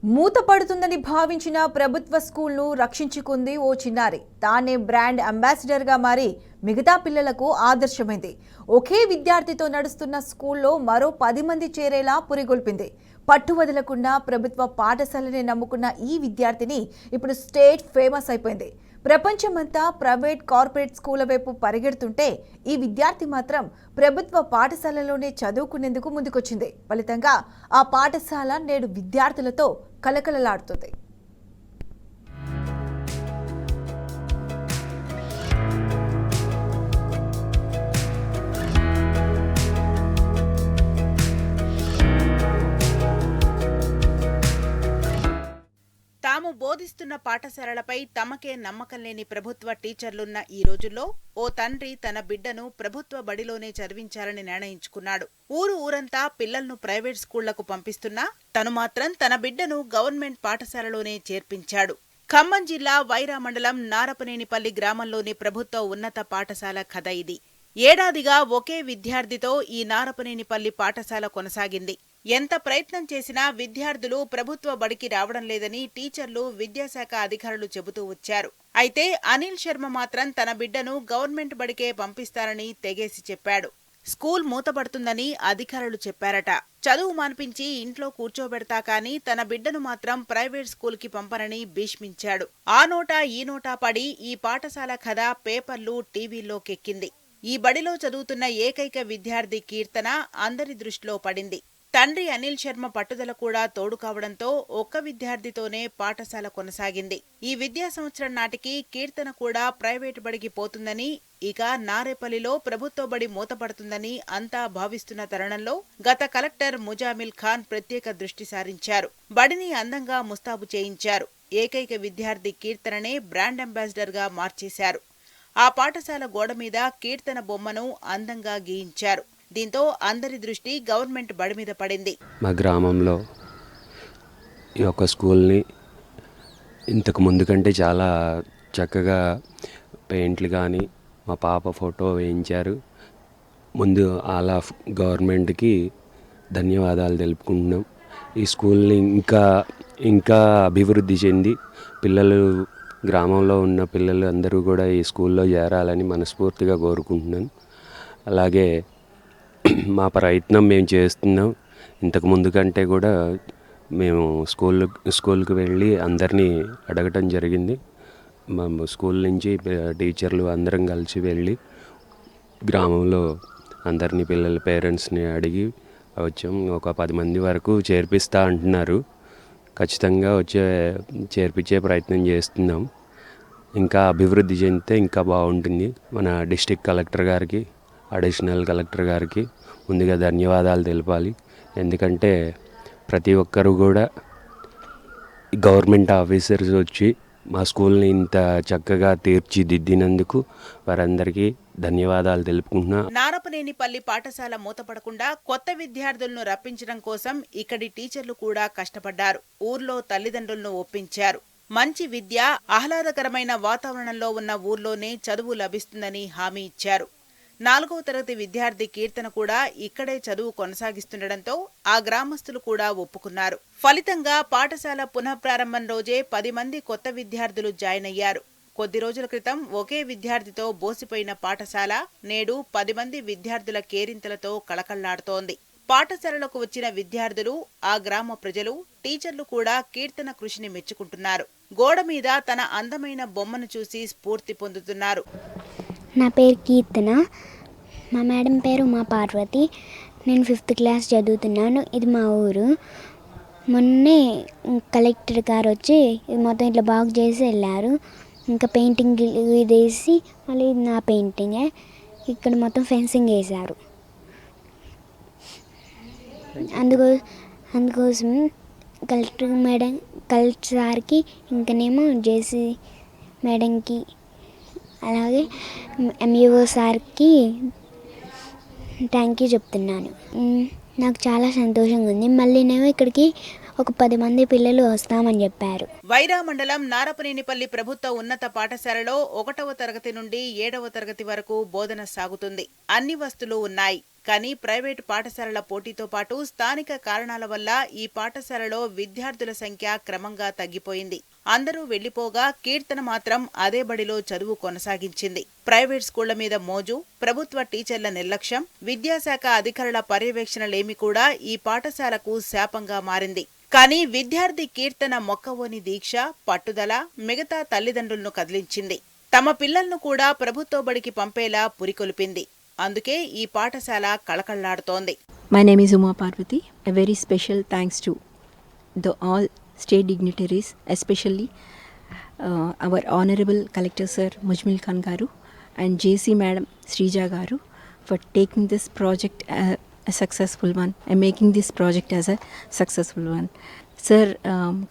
మూతపడుతుందని భావించిన ప్రభుత్వ స్కూల్ను రక్షించుకుంది ఓ చిన్నారి. తానే బ్రాండ్ అంబాసిడర్గా మారి మిగతా పిల్లలకు ఆదర్శమైంది. ఒకే విద్యార్థితో నడుస్తున్న స్కూల్లో మరో 10 మంది చేరేలా పురిగొల్పింది. పట్టు వదలకుండా ప్రభుత్వ పాఠశాలని నమ్ముకున్న ఈ విద్యార్థిని ఇప్పుడు స్టేట్ ఫేమస్ అయిపోయింది. ప్రపంచమంతా ప్రైవేట్ కార్పొరేట్ స్కూళ్ల వైపు పరిగెడుతుంటే ఈ విద్యార్థి మాత్రం ప్రభుత్వ పాఠశాలలోనే చదువుకునేందుకు ముందుకొచ్చింది. ఫలితంగా ఆ పాఠశాల నేడు విద్యార్థులతో కలకలలాడుతుంది. తాము బోధిస్తున్న పాఠశాలలపై తమకే నమ్మకం లేని ప్రభుత్వ టీచర్లున్న ఈ రోజుల్లో ఓ తండ్రి తన బిడ్డను ప్రభుత్వ బడిలోనే చదివించాలని నిర్ణయించుకున్నాడు. ఊరంతా పిల్లలను ప్రైవేట్ స్కూళ్లకు పంపిస్తున్నా తను మాత్రం తన బిడ్డను గవర్నమెంట్ పాఠశాలలోనే చేర్పించాడు. ఖమ్మం జిల్లా వైరా మండలం నారపనేనిపల్లి గ్రామంలోని ప్రభుత్వ ఉన్నత పాఠశాల కథ ఇది. ఏడాదిగా ఒకే విద్యార్థితో ఈ నారపనేనిపల్లి పాఠశాల కొనసాగింది. ఎంత ప్రయత్నం చేసినా విద్యార్థులు ప్రభుత్వ బడికి రావడం లేదని టీచర్లు, విద్యాశాఖ అధికారులు చెబుతూ వచ్చారు. అయితే అనిల్ శర్మ మాత్రం తన బిడ్డను గవర్నమెంట్ బడికే పంపిస్తారని తెగేసి చెప్పాడు. స్కూల్ మూతపడుతుందని అధికారులు చెప్పారట. చదువు మాన్పించి ఇంట్లో కూర్చోబెడతా కానీ తన బిడ్డను మాత్రం ప్రైవేట్ స్కూల్కి పంపనని భీష్మించాడు. ఆ నోటా ఈ నోటా పడి ఈ పాఠశాల కథ పేపర్లు, టీవీల్లోకెక్కింది. ఈ బడిలో చదువుతున్న ఏకైక విద్యార్థి కీర్తన అందరి దృష్టిలో పడింది. తండ్రి అనిల్ శర్మ పట్టుదల కూడా తోడు కావడంతో ఒక్క విద్యార్థితోనే పాఠశాల కొనసాగింది. ఈ విద్యా సంవత్సరం నాటికి కీర్తన కూడా ప్రైవేటు బడికి పోతుందని, ఇక నారేపల్లిలో ప్రభుత్వ బడి మూతపడుతుందని అంతా భావిస్తున్న తరుణంలో గత కలెక్టర్ ముజామిల్ ఖాన్ ప్రత్యేక దృష్టి సారించారు. బడిని అందంగా ముస్తాబు చేయించారు. ఏకైక విద్యార్థి కీర్తననే బ్రాండ్ అంబాసిడర్ గా మార్చేశారు. ఆ పాఠశాల గోడ మీద కీర్తన బొమ్మను అందంగా గీయించారు. దీంతో అందరి దృష్టి గవర్నమెంట్ బడి మీద పడింది. మా గ్రామంలో ఈ యొక్క స్కూల్ని ఇంతకు ముందు కంటే చాలా చక్కగా పెయింట్లు కానీ మా పాప ఫోటో వేయించారు. ముందు అలా గవర్నమెంట్కి ధన్యవాదాలు తెలుపుకుంటున్నాం. ఈ స్కూల్ని ఇంకా అభివృద్ధి చెంది పిల్లలు, గ్రామంలో ఉన్న పిల్లలు అందరూ కూడా ఈ స్కూల్లో చేరాలని మనస్ఫూర్తిగా కోరుకుంటున్నాను. అలాగే మా ప్రయత్నం మేము చేస్తున్నాం. ఇంతకు ముందు కంటే కూడా మేము స్కూల్కి వెళ్ళి అందరినీ అడగటం జరిగింది. మా స్కూల్ నుంచి టీచర్లు అందరం కలిసి వెళ్ళి గ్రామంలో అందరినీ పిల్లల పేరెంట్స్ని అడిగి వచ్చాం. ఒక 10 మంది వరకు చేర్పిస్తా అంటున్నారు. ఖచ్చితంగా చేర్పించే ప్రయత్నం చేస్తున్నాం. ఇంకా అభివృద్ధి చెందితే ఇంకా బాగుంటుంది. మన డిస్ట్రిక్ట్ కలెక్టర్ గారికి, అడిషనల్ కలెక్టర్ గారికి ముందుగా ధన్యవాదాలు తెలపాలి. ఎందుకంటే ప్రతి ఒక్కరు కూడా గవర్నమెంట్ ఆఫీసర్స్ వచ్చి మా స్కూల్ని ఇంత చక్కగా తీర్చిదిద్దినందుకు వారందరికీ ధన్యవాదాలు తెలుపుకుంటున్నా. నారపనేనిపల్లి పాఠశాల మూతపడకుండా కొత్త విద్యార్థులను రప్పించడం కోసం ఇక్కడి టీచర్లు కూడా కష్టపడ్డారు. ఊర్లో తల్లిదండ్రులను ఒప్పించారు. మంచి విద్య, ఆహ్లాదకరమైన వాతావరణంలో ఉన్న ఊర్లోనే చదువు లభిస్తుందని హామీ ఇచ్చారు. 4వ తరగతి విద్యార్థి కీర్తన కూడా ఇక్కడే చదువు కొనసాగిస్తుండటంతో ఆ గ్రామస్తులు కూడా ఒప్పుకున్నారు. ఫలితంగా పాఠశాల పునఃప్రారంభం రోజే 10 మంది కొత్త విద్యార్థులు జాయిన్ అయ్యారు. కొద్ది రోజుల క్రితం ఒకే విద్యార్థితో బోసిపోయిన పాఠశాల నేడు 10 మంది విద్యార్థుల కేరింతలతో కళకళ్లాడుతోంది. పాఠశాలలకు వచ్చిన విద్యార్థులు, ఆ గ్రామ ప్రజలు, టీచర్లు కూడా కీర్తన కృషిని మెచ్చుకుంటున్నారు. గోడ మీద తన అందమైన బొమ్మను చూసి స్ఫూర్తి పొందుతున్నారు. నా పేరు కీర్తన, మా మేడం పేరు మా పార్వతి. నేను 5th క్లాస్ చదువుతున్నాను. ఇది మా ఊరు. మొన్నే కలెక్టర్ గారు వచ్చి మొత్తం ఇట్లా బాగు చేసి వెళ్ళారు. ఇంకా పెయింటింగ్ వేసి మళ్ళీ ఇది నా పెయింటింగే. ఇక్కడ మొత్తం ఫెన్సింగ్ వేశారు. అందుకోసం కలెక్టర్ సార్కి, ఇంకనేమో జేసీ మేడంకి, అలాగే ఎంఈఓ సార్కి థ్యాంక్ యూ చెప్తున్నాను. నాకు చాలా సంతోషంగా ఉంది. మళ్ళీనేమో ఇక్కడికి ఒక 10 మంది పిల్లలు వస్తామని చెప్పారు. వైరా మండలం నారపనేనిపల్లి ప్రభుత్వ ఉన్నత పాఠశాలలో 1వ తరగతి నుండి 7వ తరగతి వరకు బోధన సాగుతుంది. అన్ని వస్తువులు ఉన్నాయి. కానీ ప్రైవేటు పాఠశాలల పోటీతో పాటు స్థానిక కారణాల వల్ల ఈ పాఠశాలలో విద్యార్థుల సంఖ్య క్రమంగా తగ్గిపోయింది. అందరూ వెళ్లిపోగా కీర్తన మాత్రం అదే బడిలో చదువు కొనసాగించింది. ప్రైవేట్ స్కూళ్ల మీద మోజు, ప్రభుత్వ టీచర్ల నిర్లక్ష్యం, విద్యాశాఖ అధికారుల పర్యవేక్షణలేమి కూడా ఈ పాఠశాలకు శాపంగా మారింది. కానీ విద్యార్థి కీర్తన మొక్కవోని దీక్ష, పట్టుదల మిగతా తల్లిదండ్రులను కదిలించింది. తమ పిల్లలను కూడా ప్రభుత్వ బడికి పంపేలా పురికొల్పింది. అందుకే ఈ పాఠశాల కళకళలాడుతోంది. My name is Uma Parvati. A very special thanks to the all state dignitaries, especially our Honorable Collector Sir Mujmil Khan Garu and JC Madam Srija Garu for taking this project a successful one and making this project as a successful one. Sir,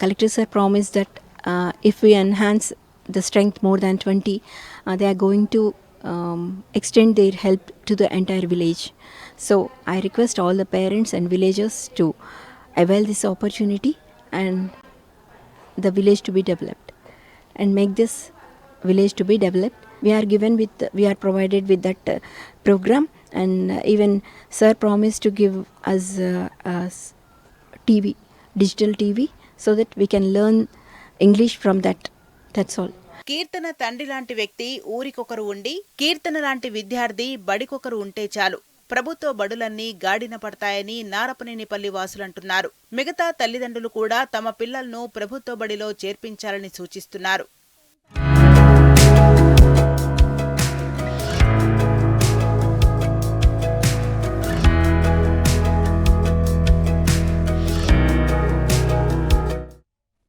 Collector Sir promised that if we enhance the strength more than 20, they are going to extend their help to the entire village. So I request all the parents and villagers to avail this opportunity and the village to be developed and make this village to be developed. We are provided with that program, and even sir promised to give us TV, digital TV, so that we can learn English from that. That's all. కీర్తన తండ్రి లాంటి వ్యక్తి ఊరికొకరు ఉండి, కీర్తన లాంటి విద్యార్థి బడికొకరు ఉంటే చాలు, ప్రభుత్వ బడులన్నీ గాడిన పడతాయని నారపనేనిపల్లి వాసులంటున్నారు. మిగతా తల్లిదండ్రులు కూడా తమ పిల్లలను ప్రభుత్వ బడిలో చేర్పించాలని సూచిస్తున్నారు.